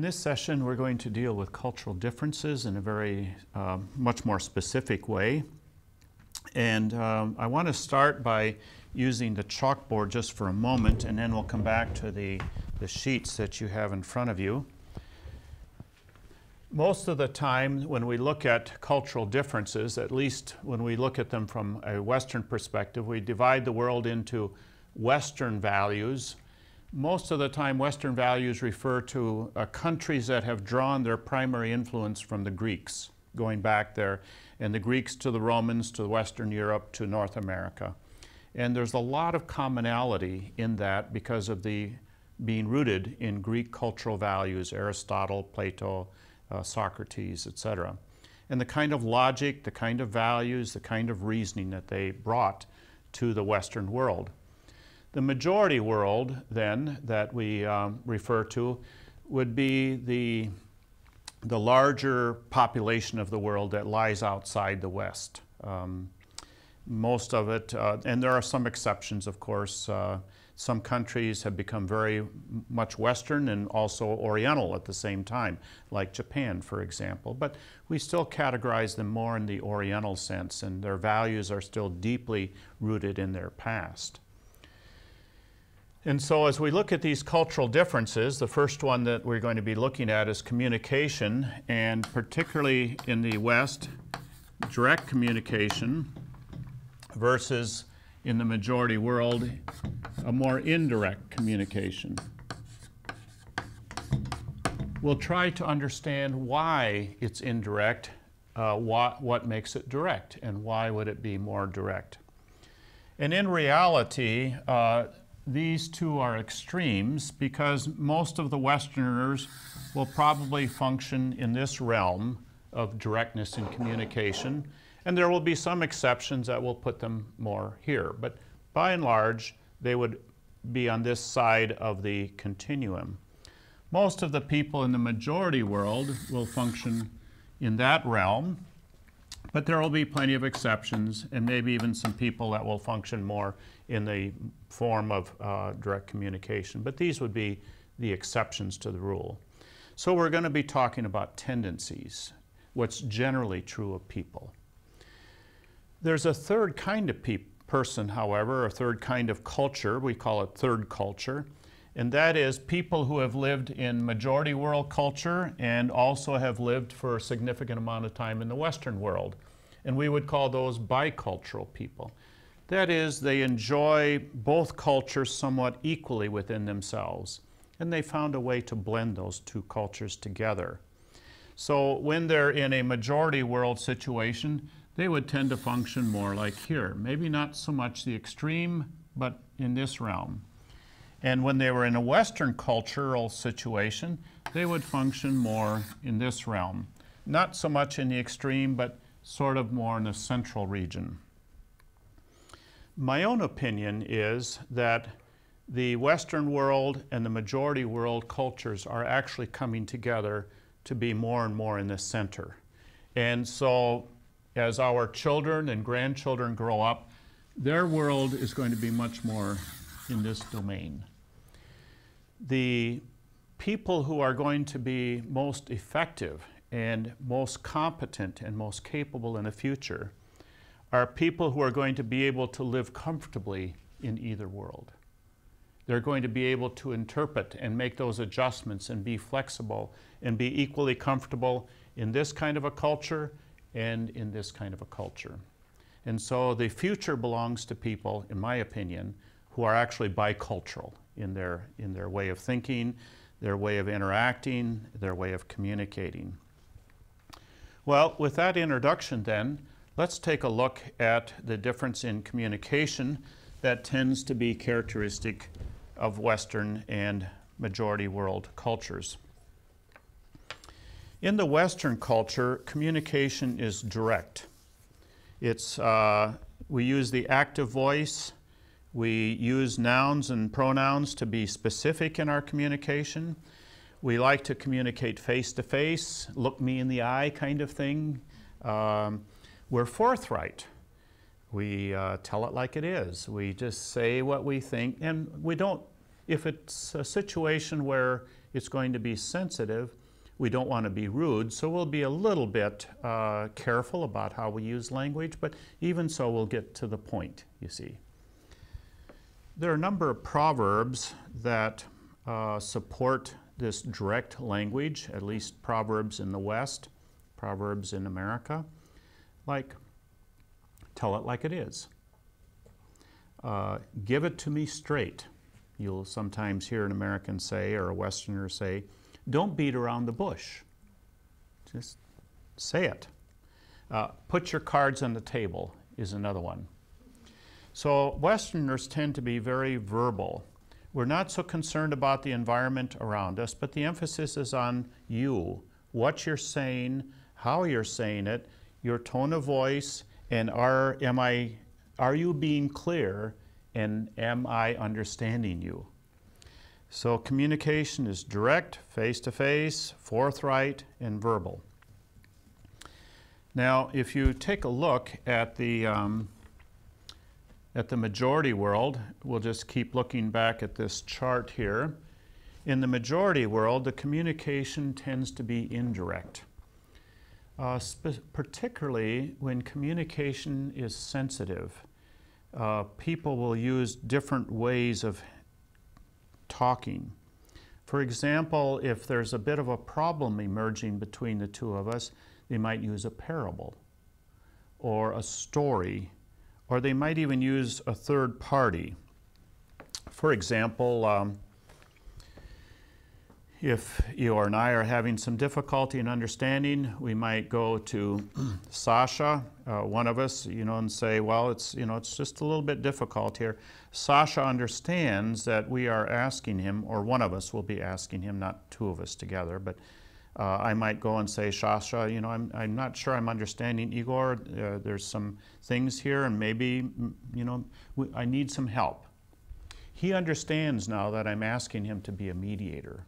this session, we're going to deal with cultural differences in a very much more specific way. And I want to start by using the chalkboard just for a moment, and then we'll come back to the sheets that you have in front of you. Most of the time when we look at cultural differences, at least when we look at them from a Western perspective, we divide the world into Western values. Most of the time, Western values refer to countries that have drawn their primary influence from the Greeks, going back there, and the Greeks to the Romans, to Western Europe, to North America. And there's a lot of commonality in that because of the being rooted in Greek cultural values, Aristotle, Plato, Socrates, etc. And the kind of logic, the kind of values, the kind of reasoning that they brought to the Western world. The majority world, then, that we refer to would be the larger population of the world that lies outside the West. Most of it, and there are some exceptions, of course. Some countries have become very much Western and also Oriental at the same time, like Japan, for example. But we still categorize them more in the Oriental sense, and their values are still deeply rooted in their past. And so as we look at these cultural differences, the first one that we're going to be looking at is communication, and particularly in the West, direct communication versus in the majority world, a more indirect communication. We'll try to understand why it's indirect, what makes it direct, and why would it be more direct. And in reality, these two are extremes because most of the Westerners will probably function in this realm of directness in communication, and there will be some exceptions that will put them more here. But by and large, they would be on this side of the continuum. Most of the people in the majority world will function in that realm, but there will be plenty of exceptions, and maybe even some people that will function more in the form of direct communication. But these would be the exceptions to the rule. So we're going to be talking about tendencies, what's generally true of people. There's a third kind of person, however, a third kind of culture. We call it third culture. And that is people who have lived in majority world culture and also have lived for a significant amount of time in the Western world. And we would call those bicultural people. That is, they enjoy both cultures somewhat equally within themselves. And they found a way to blend those two cultures together. So when they're in a majority world situation, they would tend to function more like here. Maybe not so much the extreme, but in this realm. And when they were in a Western cultural situation, they would function more in this realm. Not so much in the extreme, but sort of more in the central region. My own opinion is that the Western world and the majority world cultures are actually coming together to be more and more in the center. And so as our children and grandchildren grow up, their world is going to be much more in this domain. The people who are going to be most effective and most competent and most capable in the future are people who are going to be able to live comfortably in either world. They're going to be able to interpret and make those adjustments and be flexible and be equally comfortable in this kind of a culture and in this kind of a culture. And so the future belongs to people, in my opinion, who are actually bicultural in their way of thinking, their way of interacting, their way of communicating. Well, with that introduction then, let's take a look at the difference in communication that tends to be characteristic of Western and majority world cultures. In the Western culture, communication is direct. It's, we use the active voice. We use nouns and pronouns to be specific in our communication. We like to communicate face-to-face, look me in the eye kind of thing. We're forthright. We tell it like it is. We just say what we think, and we don't If it's a situation where it's going to be sensitive, we don't want to be rude, so we'll be a little bit careful about how we use language, but even so, we'll get to the point, you see. There are a number of proverbs that support this direct language, at least proverbs in the West, proverbs in America, like, tell it like it is. Give it to me straight. You'll sometimes hear an American say, or a Westerner say, don't beat around the bush. Just say it. Put your cards on the table is another one. So Westerners tend to be very verbal. We're not so concerned about the environment around us, but the emphasis is on you, what you're saying, how you're saying it, your tone of voice, and are you being clear, and am I understanding you? So communication is direct, face-to-face, forthright, and verbal. Now, if you take a look at the majority world, we'll just keep looking back at this chart here. In the majority world, the communication tends to be indirect, particularly when communication is sensitive. People will use different ways of talking. For example, if there's a bit of a problem emerging between the two of us, they might use a parable or a story, or they might even use a third party. For example, if you and I are having some difficulty in understanding, we might go to Sasha, one of us, and say, well, it's just a little bit difficult here. Sasha understands that we are asking him, or one of us will be asking him, not two of us together, but I might go and say, Sasha, I'm not sure I'm understanding Igor. There's some things here, and maybe, I need some help. He understands now that I'm asking him to be a mediator.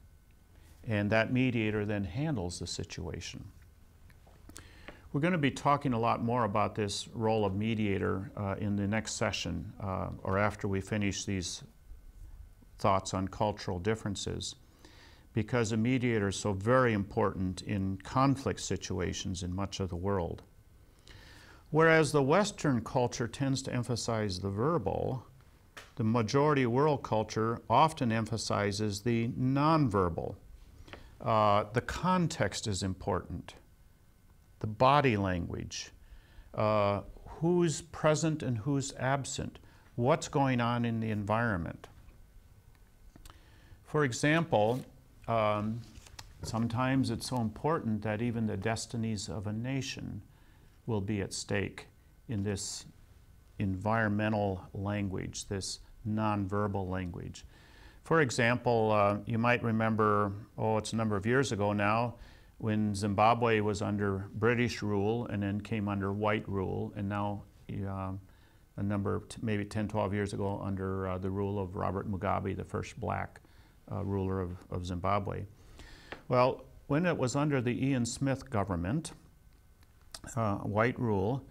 And that mediator then handles the situation. We're going to be talking a lot more about this role of mediator in the next session, or after we finish these thoughts on cultural differences, because a mediator is so very important in conflict situations in much of the world. Whereas the Western culture tends to emphasize the verbal, the majority world culture often emphasizes the nonverbal. The context is important, the body language, who's present and who's absent, what's going on in the environment. For example, sometimes it's so important that even the destinies of a nation will be at stake in this environmental language, this nonverbal language. For example, you might remember, it's a number of years ago now, when Zimbabwe was under British rule and then came under white rule, and now a number, maybe 10, 12 years ago, under the rule of Robert Mugabe, the first black ruler of Zimbabwe. Well, when it was under the Ian Smith government, white rule,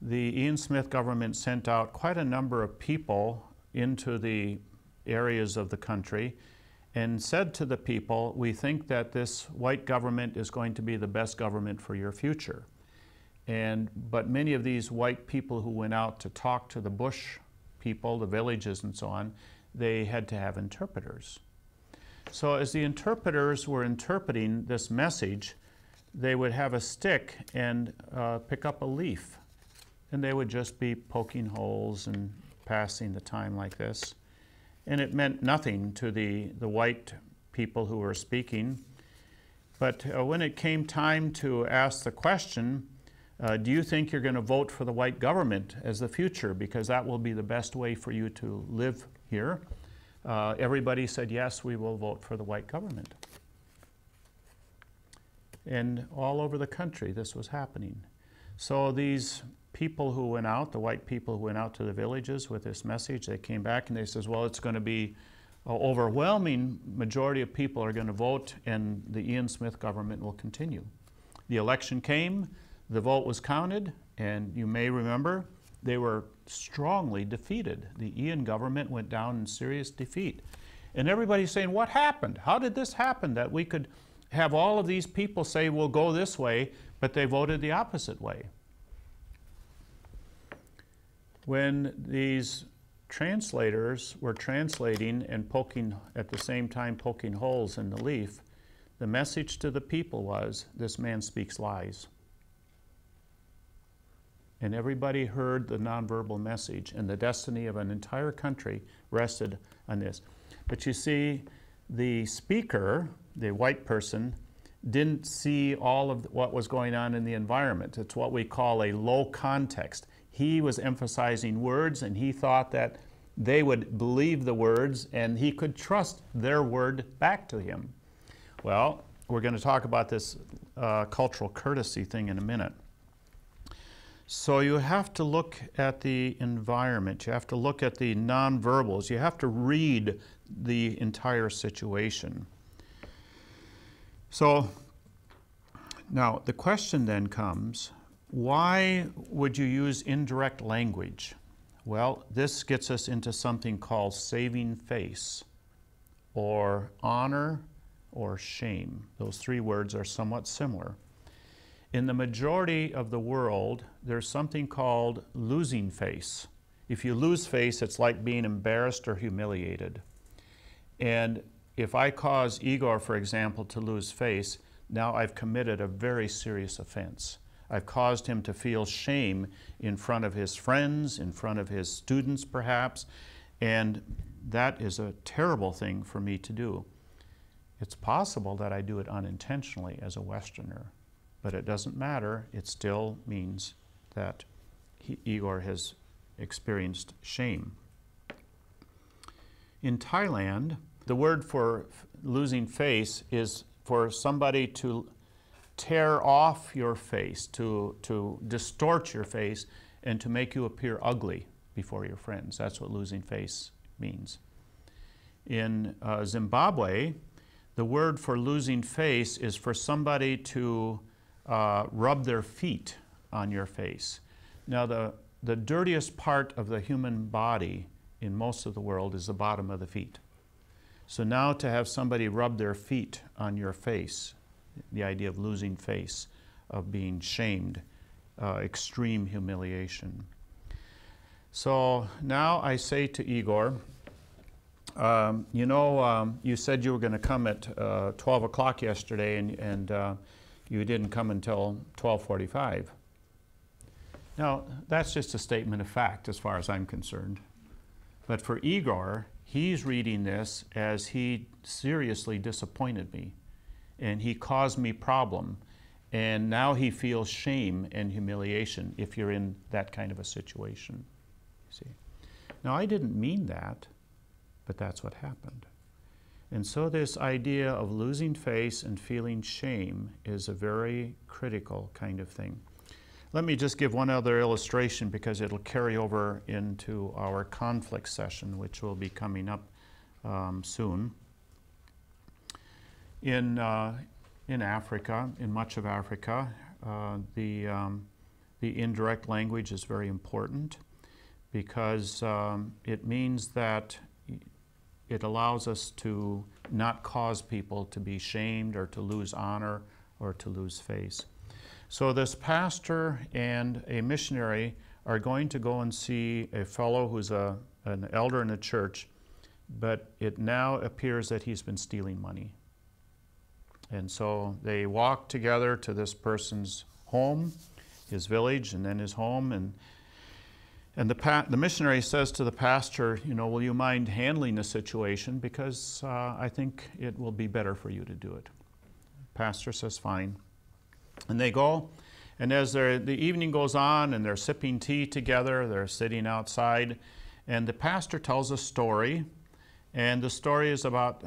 the Ian Smith government sent out quite a number of people into the areas of the country and said to the people, we think that this white government is going to be the best government for your future. But many of these white people who went out to talk to the bush people, the villages and so on, they had to have interpreters. So as the interpreters were interpreting this message, they would have a stick and pick up a leaf, and they would just be poking holes and passing the time like this. And it meant nothing to the white people who were speaking. But when it came time to ask the question, do you think you're going to vote for the white government as the future, because that will be the best way for you to live here? Everybody said, yes, we will vote for the white government. And all over the country this was happening. So these people who went out, the white people who went out to the villages with this message, they came back and they says, well, it's going to be an overwhelming majority of people are going to vote, and the Ian Smith government will continue. The election came, the vote was counted, and you may remember they were strongly defeated. The Ian government went down in serious defeat. And everybody's saying, what happened? How did this happen that we could have all of these people say we'll go this way, but they voted the opposite way? When these translators were translating and at the same time poking holes in the leaf, the message to the people was, this man speaks lies. And everybody heard the nonverbal message, and the destiny of an entire country rested on this. But you see, the speaker, the white person, didn't see all of what was going on in the environment. It's what we call a low context. He was emphasizing words, and he thought that they would believe the words, and he could trust their word back to him. Well, we're going to talk about this cultural courtesy thing in a minute. So you have to look at the environment. You have to look at the nonverbals. You have to read the entire situation. So now the question then comes, why would you use indirect language? Well, this gets us into something called saving face, or honor, or shame. Those three words are somewhat similar. In the majority of the world, there's something called losing face. If you lose face, it's like being embarrassed or humiliated. And if I cause Igor, for example, to lose face, now I've committed a very serious offense. I've caused him to feel shame in front of his friends, in front of his students perhaps, and that is a terrible thing for me to do. It's possible that I do it unintentionally as a Westerner, but it doesn't matter. It still means that Igor has experienced shame. In Thailand, the word for losing face is for somebody to tear off your face, to distort your face, and to make you appear ugly before your friends. That's what losing face means. In Zimbabwe, the word for losing face is for somebody to rub their feet on your face. Now, the dirtiest part of the human body in most of the world is the bottom of the feet. So now to have somebody rub their feet on your face, the idea of losing face, of being shamed, extreme humiliation. So now I say to Igor, you said you were going to come at 12 o'clock yesterday, and you didn't come until 12:45. Now, that's just a statement of fact as far as I'm concerned. But for Igor, he's reading this as he seriously disappointed me, and he caused me problem, and now he feels shame and humiliation if you're in that kind of a situation. See? Now, I didn't mean that, but that's what happened. And so this idea of losing face and feeling shame is a very critical kind of thing. Let me just give one other illustration because it'll carry over into our conflict session, which will be coming up soon. In Africa, in much of Africa, the indirect language is very important because it means that it allows us to not cause people to be shamed or to lose honor or to lose face. So this pastor and a missionary are going to go and see a fellow who's an elder in a church, but it now appears that he's been stealing money. And so they walk together to this person's home, his village, and then his home, and the missionary says to the pastor, will you mind handling the situation, because I think it will be better for you to do it. Pastor says, fine. And they go, and as the evening goes on and they're sipping tea together, they're sitting outside, and the pastor tells a story, and the story is about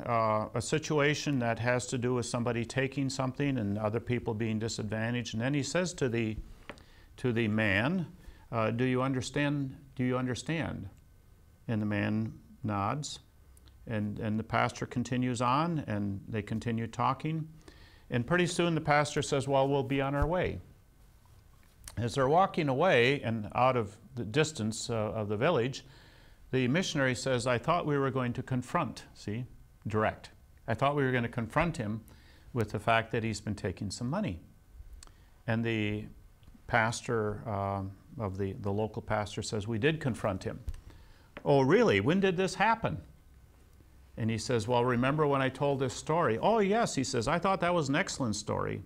a situation that has to do with somebody taking something and other people being disadvantaged. And then he says to the man, do you understand? Do you understand? And the man nods, and the pastor continues on, and they continue talking. And pretty soon the pastor says, well, we'll be on our way. As they're walking away and out of the distance of the village, the missionary says, I thought we were going to confront, see? direct. I thought we were going to confront him with the fact that he's been taking some money. And the pastor of the local pastor says, we did confront him. Oh, really? When did this happen? And he says, well, remember when I told this story? Oh, yes, he says, I thought that was an excellent story,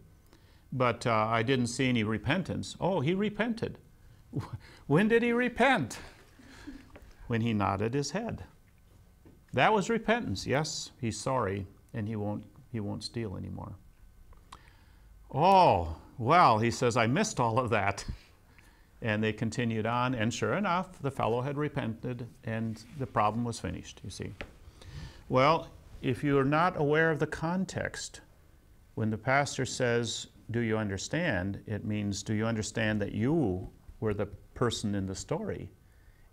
but I didn't see any repentance. Oh, he repented. When did he repent? When he nodded his head. That was repentance. Yes, he's sorry, and he won't steal anymore. Oh, well, he says, I missed all of that. And they continued on, and sure enough, the fellow had repented, and the problem was finished, you see. Well, if you're not aware of the context, when the pastor says, do you understand? It means, do you understand that you were the person in the story,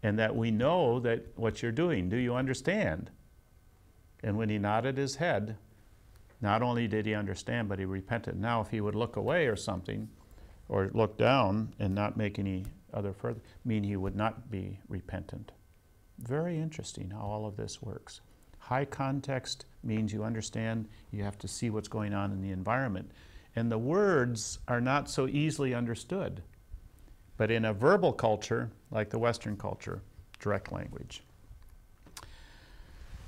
and that we know that what you're doing? Do you understand? And when he nodded his head, not only did he understand, but he repented. Now, if he would look away or something, or look down and not make any other further, mean he would not be repentant. Very interesting how all of this works. High context means you understand, you have to see what's going on in the environment. And the words are not so easily understood. But in a verbal culture, like the Western culture, direct language.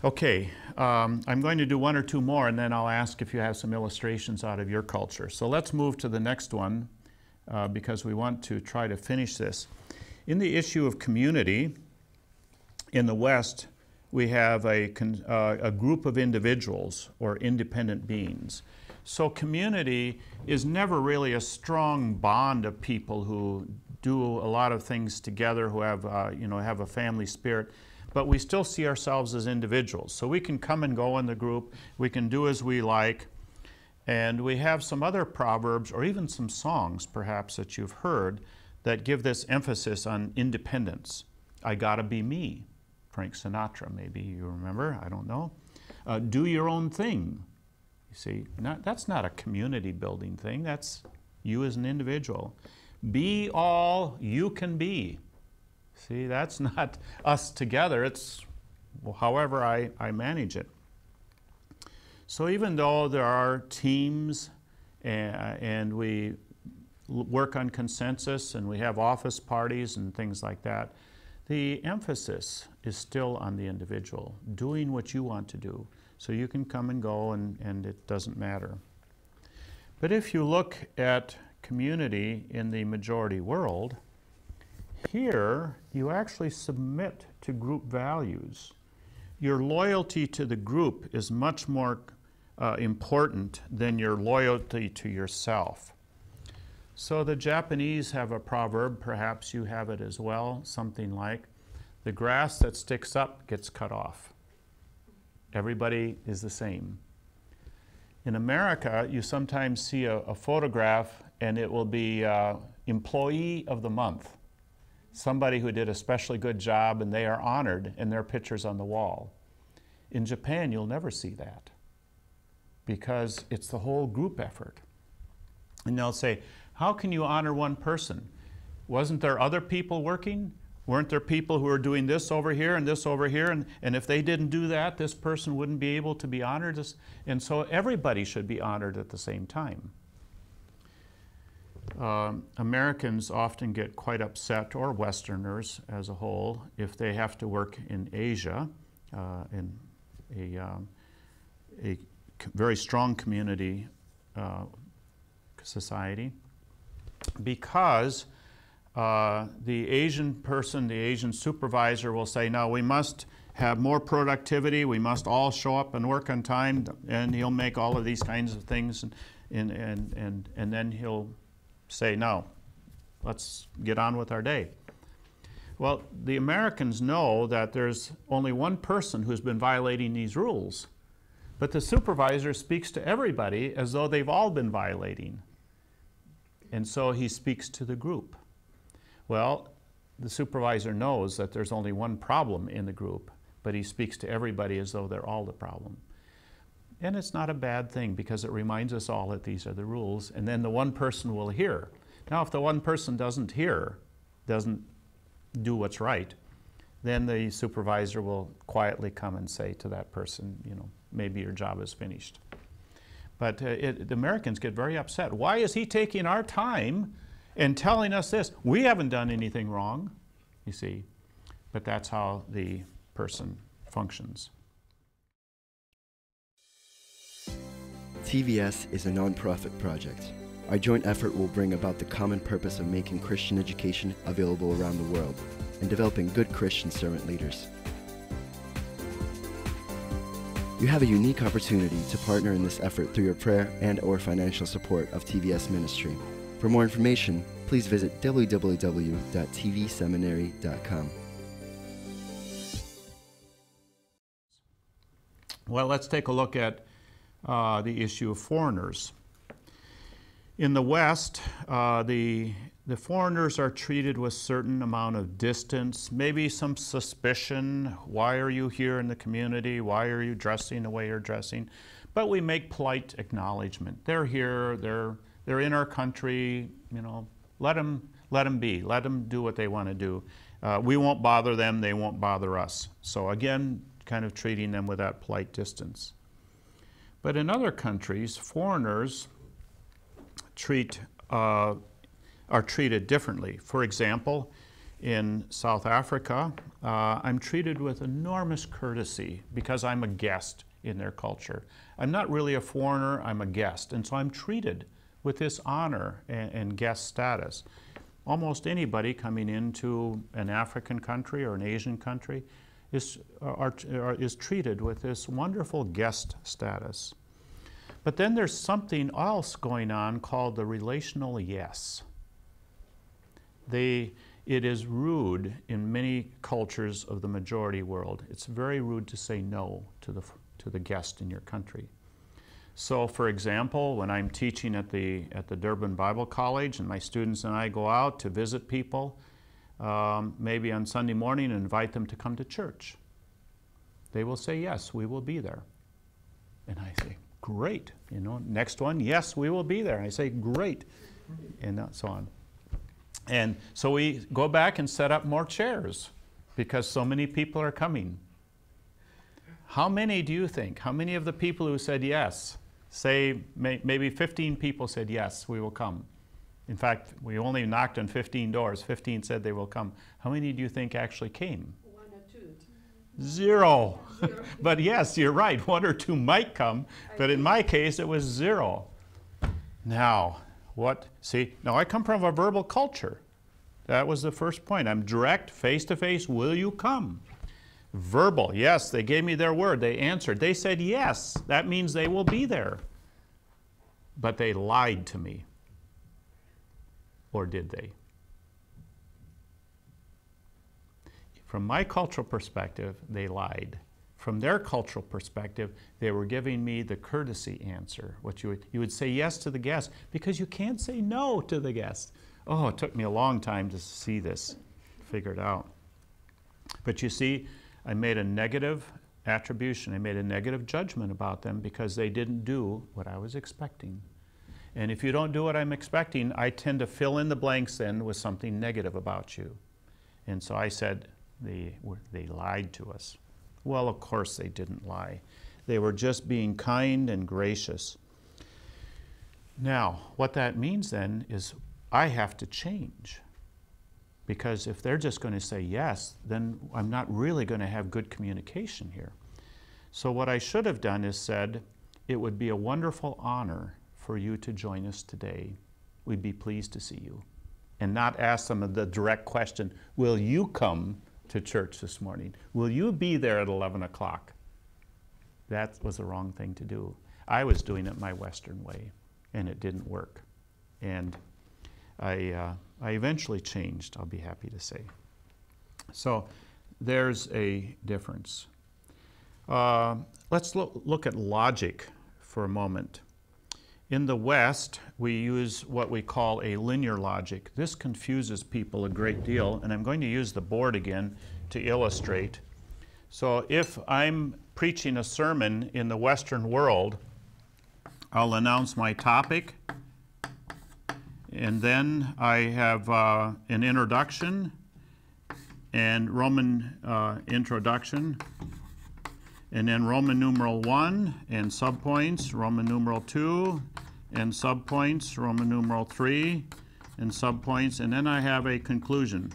Okay, I'm going to do one or two more, and then I'll ask if you have some illustrations out of your culture. So let's move to the next one, because we want to try to finish this. In the issue of community, in the West, we have a group of individuals or independent beings. So community is never really a strong bond of people who do a lot of things together, who have, have a family spirit. But we still see ourselves as individuals. So we can come and go in the group, we can do as we like, and we have some other proverbs or even some songs perhaps that you've heard that give this emphasis on independence. I gotta be me. Frank Sinatra, maybe you remember, I don't know. Do your own thing. You see, that's not a community building thing, that's you as an individual. Be all you can be. See, that's not us together, it's however I manage it. So even though there are teams and we work on consensus and we have office parties and things like that, the emphasis is still on the individual, doing what you want to do. So you can come and go and it doesn't matter. But if you look at community in the majority world, here, you actually submit to group values. Your loyalty to the group is much more important than your loyalty to yourself. So the Japanese have a proverb, perhaps you have it as well, something like, the grass that sticks up gets cut off. Everybody is the same. In America, you sometimes see a photograph and it will be Employee of the Month. Somebody who did a especially good job and they are honored and their picture's on the wall. In Japan, you'll never see that because it's the whole group effort. And they'll say, how can you honor one person? Wasn't there other people working? Weren't there people who were doing this over here and this over here? And if they didn't do that, this person wouldn't be able to be honored. And so everybody should be honored at the same time. Americans often get quite upset, or Westerners as a whole, if they have to work in Asia, in a very strong community society, because the Asian person, the Asian supervisor will say, no, we must have more productivity, we must all show up and work on time, and he'll make all of these kinds of things, and then he'll say, no, let's get on with our day. Well, the Americans know that there's only one person who's been violating these rules, but the supervisor speaks to everybody as though they've all been violating. And so he speaks to the group. Well, the supervisor knows that there's only one problem in the group, but he speaks to everybody as though they're all the problem. And it's not a bad thing because it reminds us all that these are the rules, and then the one person will hear. Now, if the one person doesn't hear, doesn't do what's right, then the supervisor will quietly come and say to that person, maybe your job is finished. But the Americans get very upset. Why is he taking our time and telling us this? We haven't done anything wrong, you see. But that's how the person functions. TVS is a non-profit project. Our joint effort will bring about the common purpose of making Christian education available around the world and developing good Christian servant leaders. You have a unique opportunity to partner in this effort through your prayer and/or financial support of TVS Ministry. For more information, please visit www.tvseminary.com. Well, let's take a look at the issue of foreigners. In the West, the foreigners are treated with a certain amount of distance, maybe some suspicion. Why are you here in the community? Why are you dressing the way you're dressing? But we make polite acknowledgement. They're here. They're in our country. You know, let them be. Let them do what they want to do. We won't bother them. They won't bother us. So again, kind of treating them with that polite distance. But in other countries, foreigners are treated differently. For example, in South Africa, I'm treated with enormous courtesy because I'm a guest in their culture. I'm not really a foreigner, I'm a guest, and so I'm treated with this honor and guest status. Almost anybody coming into an African country or an Asian country is treated with this wonderful guest status. But then there's something else going on called the relational yes. It is rude in many cultures of the majority world. It's very rude to say no to the guest in your country. So, for example, when I'm teaching at the Durban Bible College and my students and I go out to visit people, maybe on Sunday morning and invite them to come to church, they will say, yes, we will be there. And I say, great. You know, next one, yes, we will be there. And I say, great, and so on. And so we go back and set up more chairs because so many people are coming. How many do you think? How many of the people who said yes, say maybe 15 people said yes, we will come? In fact, we only knocked on 15 doors. 15 said they will come. How many do you think actually came? 1 or 2. Zero. Zero. But yes, you're right. 1 or 2 might come, but in my case, it was 0. Now, now I come from a verbal culture. That was the first point. I'm direct, face-to-face, will you come? Verbal, yes, they gave me their word. They answered. They said yes. That means they will be there. But they lied to me. Or did they? From my cultural perspective, they lied. From their cultural perspective, they were giving me the courtesy answer. What you would say yes to the guest because you can't say no to the guest. Oh, it took me a long time to see this figured out. But you see, I made a negative attribution. I made a negative judgment about them because they didn't do what I was expecting. And if you don't do what I'm expecting, I tend to fill in the blanks then with something negative about you. And so I said, they lied to us. Well, of course they didn't lie. They were just being kind and gracious. Now, what that means then is I have to change. Because if they're just going to say yes, then I'm not really going to have good communication here. So what I should have done is said, it would be a wonderful honor for you to join us today. We'd be pleased to see you. And not ask them the direct question, will you come to church this morning? Will you be there at 11 o'clock? That was the wrong thing to do. I was doing it my Western way, and it didn't work. And I eventually changed, I'll be happy to say. So there's a difference. Let's look at logic for a moment. In the West, we use what we call a linear logic. This confuses people a great deal, and I'm going to use the board again to illustrate. So if I'm preaching a sermon in the Western world, I'll announce my topic, and then I have an introduction and Roman introduction, and then Roman numeral 1 and subpoints, Roman numeral 2 and subpoints, Roman numeral 3 and subpoints, and then I have a conclusion.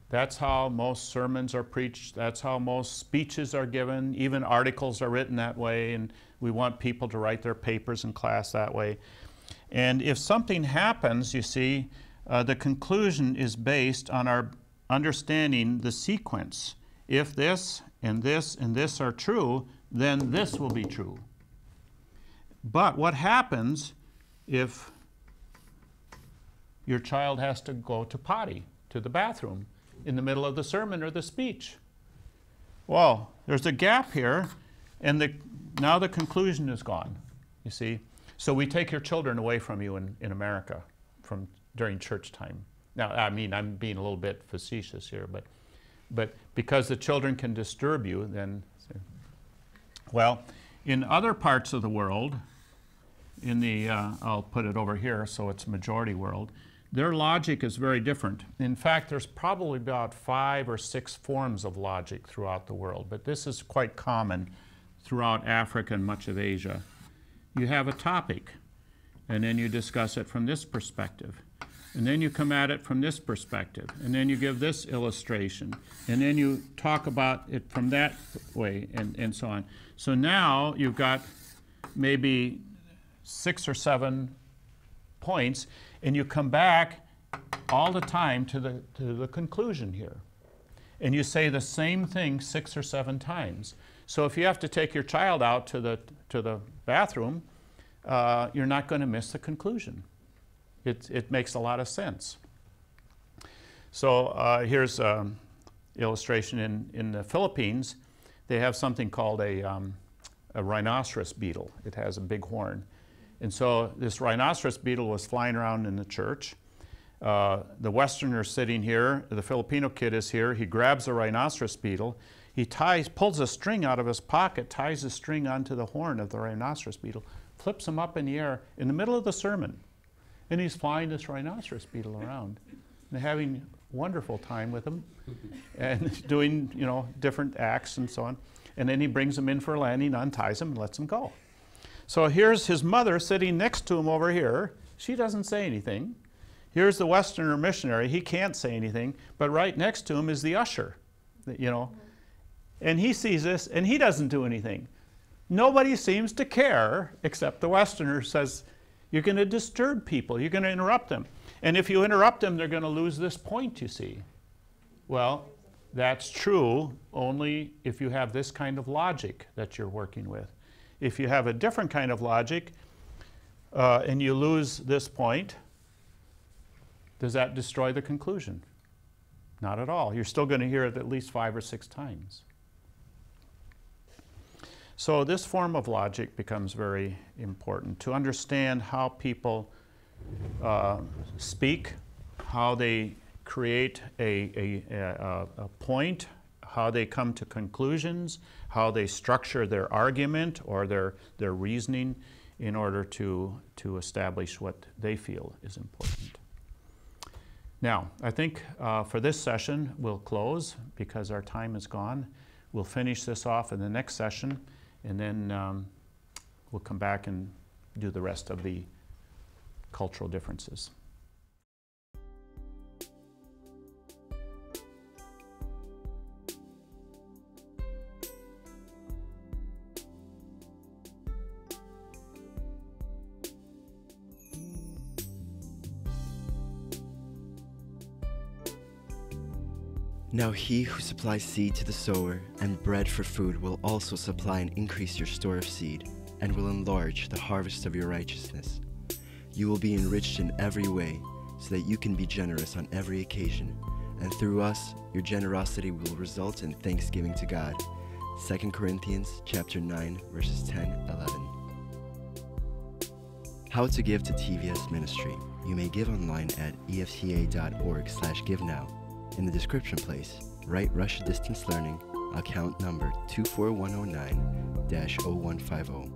That's how most sermons are preached. That's how most speeches are given. Even articles are written that way, and we want people to write their papers in class that way. And if something happens, you see, the conclusion is based on our understanding the sequence. If this and this and this are true, then this will be true. But what happens if your child has to go to potty, to the bathroom, in the middle of the sermon or the speech? Well, there's a gap here, and now the conclusion is gone, you see. So we take your children away from you in America during church time. Now, I mean, I'm being a little bit facetious here, but because the children can disturb you, then, well, in other parts of the world, in the, I'll put it over here so it's majority world, their logic is very different. In fact, there's probably about 5 or 6 forms of logic throughout the world, but this is quite common throughout Africa and much of Asia. You have a topic, and then you discuss it from this perspective, and then you come at it from this perspective, and then you give this illustration, and then you talk about it from that way, and so on. So now you've got maybe 6 or 7 points, and you come back all the time to the conclusion here. And you say the same thing 6 or 7 times. So if you have to take your child out to the bathroom, you're not going to miss the conclusion. It makes a lot of sense. So here's an illustration in the Philippines. They have something called a rhinoceros beetle. It has a big horn. And so this rhinoceros beetle was flying around in the church. The Westerner's sitting here. The Filipino kid is here. He grabs the rhinoceros beetle. He pulls a string out of his pocket, ties the string onto the horn of the rhinoceros beetle, flips him up in the air in the middle of the sermon. And he's flying this rhinoceros beetle around and having a wonderful time with him and doing, you know, different acts and so on. And then he brings him in for a landing, unties him, and lets him go. So here's his mother sitting next to him over here. She doesn't say anything. Here's the Westerner missionary. He can't say anything, but right next to him is the usher, you know. And he sees this, and he doesn't do anything. Nobody seems to care, except the Westerner says, you're going to disturb people. You're going to interrupt them. And if you interrupt them, they're going to lose this point, you see. Well, that's true only if you have this kind of logic that you're working with. If you have a different kind of logic and you lose this point, does that destroy the conclusion? Not at all. You're still going to hear it at least 5 or 6 times. So this form of logic becomes very important to understand how people speak, how they create a point, how they come to conclusions, how they structure their argument or their reasoning in order to establish what they feel is important. Now, I think for this session we'll close because our time is gone. We'll finish this off in the next session, and then we'll come back and do the rest of the cultural differences. Now he who supplies seed to the sower and bread for food will also supply and increase your store of seed, and will enlarge the harvest of your righteousness. You will be enriched in every way, so that you can be generous on every occasion, and through us, your generosity will result in thanksgiving to God. 2 Corinthians chapter 9, verses 10-11. How to give to TVS Ministry. You may give online at efca.org/givenow. In the description place, write Russia Distance Learning, account number 24109-0150.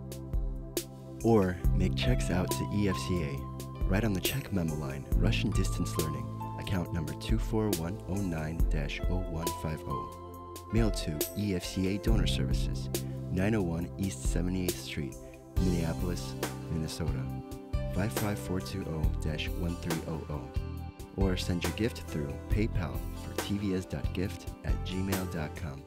Or make checks out to EFCA. Write on the check memo line, Russian Distance Learning, account number 24109-0150. Mail to EFCA Donor Services, 901 East 78th Street, Minneapolis, Minnesota, 55420-1300. Or send your gift through PayPal for tvs.gift@gmail.com.